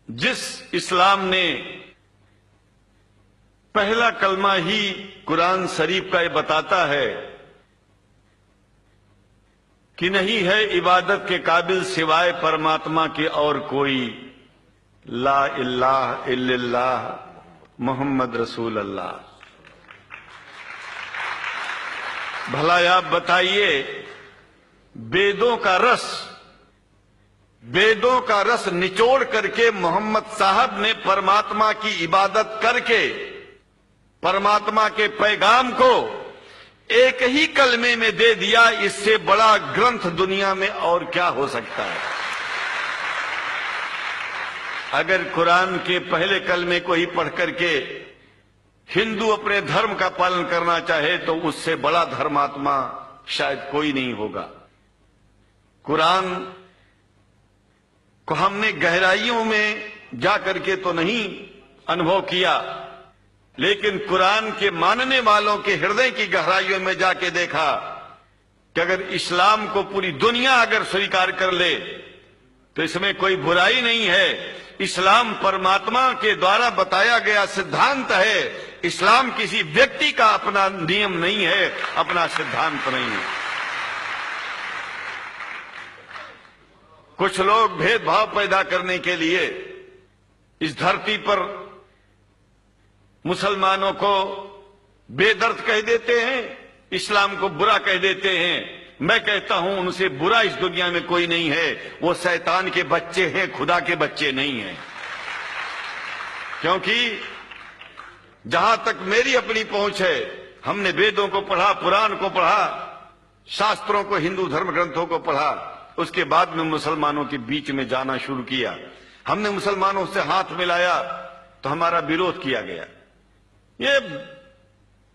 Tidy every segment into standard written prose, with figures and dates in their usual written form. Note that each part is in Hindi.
जिस इस्लाम ने पहला कलमा ही कुरान शरीफ का ये बताता है कि नहीं है इबादत के काबिल सिवाय परमात्मा के और कोई, ला इलाहा इल्लल्लाह मोहम्मद रसूल अल्लाह। भला आप बताइए, वेदों का रस निचोड़ करके मोहम्मद साहब ने परमात्मा की इबादत करके परमात्मा के पैगाम को एक ही कलमे में दे दिया। इससे बड़ा ग्रंथ दुनिया में और क्या हो सकता है? अगर कुरान के पहले कलमे को ही पढ़ करके हिंदू अपने धर्म का पालन करना चाहे तो उससे बड़ा धर्मात्मा शायद कोई नहीं होगा। कुरान को हमने गहराइयों में जाकर के तो नहीं अनुभव किया, लेकिन कुरान के मानने वालों के हृदय की गहराइयों में जाके देखा कि अगर इस्लाम को पूरी दुनिया अगर स्वीकार कर ले तो इसमें कोई बुराई नहीं है। इस्लाम परमात्मा के द्वारा बताया गया सिद्धांत है। इस्लाम किसी व्यक्ति का अपना नियम नहीं है, अपना सिद्धांत नहीं है। कुछ लोग भेदभाव पैदा करने के लिए इस धरती पर मुसलमानों को बेदर्द कह देते हैं, इस्लाम को बुरा कह देते हैं। मैं कहता हूं उनसे बुरा इस दुनिया में कोई नहीं है। वो शैतान के बच्चे हैं, खुदा के बच्चे नहीं हैं। क्योंकि जहां तक मेरी अपनी पहुंच है, हमने वेदों को पढ़ा, पुराण को पढ़ा, शास्त्रों को, हिंदू धर्म ग्रंथों को पढ़ा। उसके बाद में मुसलमानों के बीच में जाना शुरू किया। हमने मुसलमानों से हाथ मिलाया तो हमारा विरोध किया गया। ये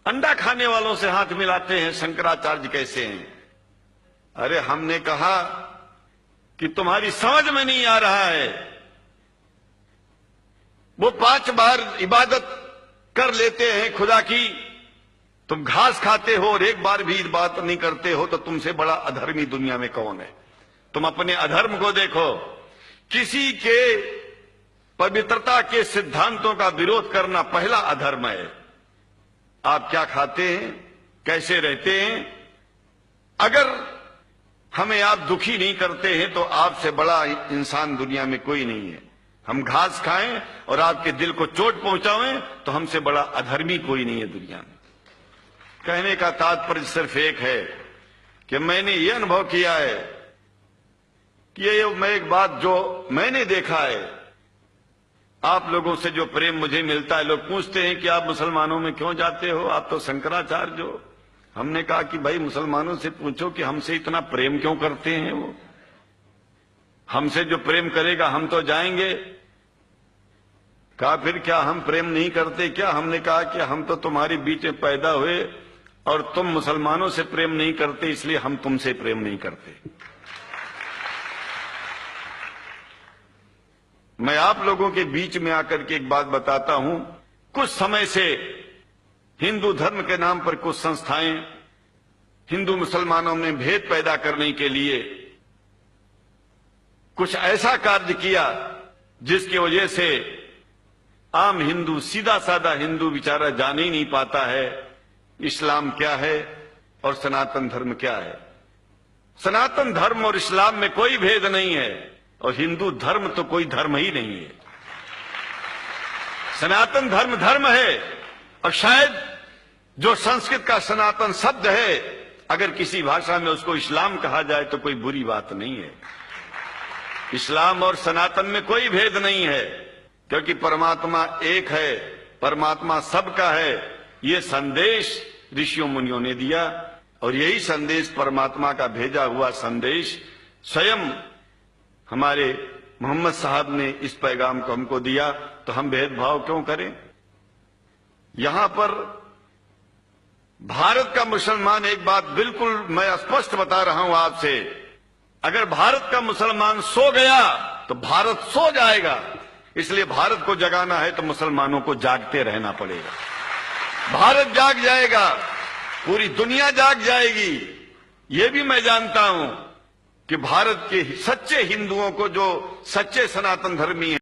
अंडा खाने वालों से हाथ मिलाते हैं, शंकराचार्य कैसे हैं? अरे हमने कहा कि तुम्हारी समझ में नहीं आ रहा है। वो 5 बार इबादत कर लेते हैं खुदा की, तुम घास खाते हो और एक बार भी इबादत नहीं करते हो, तो तुमसे बड़ा अधर्मी दुनिया में कौन है? तुम अपने अधर्म को देखो। किसी के पवित्रता के सिद्धांतों का विरोध करना पहला अधर्म है। आप क्या खाते हैं, कैसे रहते हैं, अगर हमें आप दुखी नहीं करते हैं तो आपसे बड़ा इंसान दुनिया में कोई नहीं है। हम घास खाएं और आपके दिल को चोट पहुंचाएं तो हमसे बड़ा अधर्मी कोई नहीं है दुनिया में। कहने का तात्पर्य सिर्फ एक है कि मैंने ये अनुभव किया है कि ये मैं एक बात जो मैंने देखा है, आप लोगों से जो प्रेम मुझे मिलता है, लोग पूछते हैं कि आप मुसलमानों में क्यों जाते हो, आप तो शंकराचार्य हो। हमने कहा कि भाई मुसलमानों से पूछो कि हमसे इतना प्रेम क्यों करते हैं। वो हमसे जो प्रेम करेगा हम तो जाएंगे। कहा फिर क्या हम प्रेम नहीं करते क्या? हमने कहा कि हम तो तुम्हारे बीच में पैदा हुए और तुम मुसलमानों से प्रेम नहीं करते, इसलिए हम तुमसे प्रेम नहीं करते। मैं आप लोगों के बीच में आकर के एक बात बताता हूं। कुछ समय से हिंदू धर्म के नाम पर कुछ संस्थाएं हिंदू मुसलमानों में भेद पैदा करने के लिए कुछ ऐसा कार्य किया जिसकी वजह से आम हिंदू, सीधा साधा हिंदू बेचारा जान ही नहीं पाता है इस्लाम क्या है और सनातन धर्म क्या है। सनातन धर्म और इस्लाम में कोई भेद नहीं है और हिंदू धर्म तो कोई धर्म ही नहीं है। सनातन धर्म धर्म है और शायद जो संस्कृत का सनातन शब्द है, अगर किसी भाषा में उसको इस्लाम कहा जाए तो कोई बुरी बात नहीं है। इस्लाम और सनातन में कोई भेद नहीं है, क्योंकि परमात्मा एक है, परमात्मा सबका है। ये संदेश ऋषियों मुनियों ने दिया और यही संदेश, परमात्मा का भेजा हुआ संदेश, स्वयं हमारे मोहम्मद साहब ने इस पैगाम को हमको दिया। तो हम भेदभाव क्यों करें? यहां पर भारत का मुसलमान, एक बात बिल्कुल मैं स्पष्ट बता रहा हूं आपसे, अगर भारत का मुसलमान सो गया तो भारत सो जाएगा। इसलिए भारत को जगाना है तो मुसलमानों को जागते रहना पड़ेगा। भारत जाग जाएगा, पूरी दुनिया जाग जाएगी। ये भी मैं जानता हूं कि भारत के सच्चे हिंदुओं को, जो सच्चे सनातन धर्मी हैं,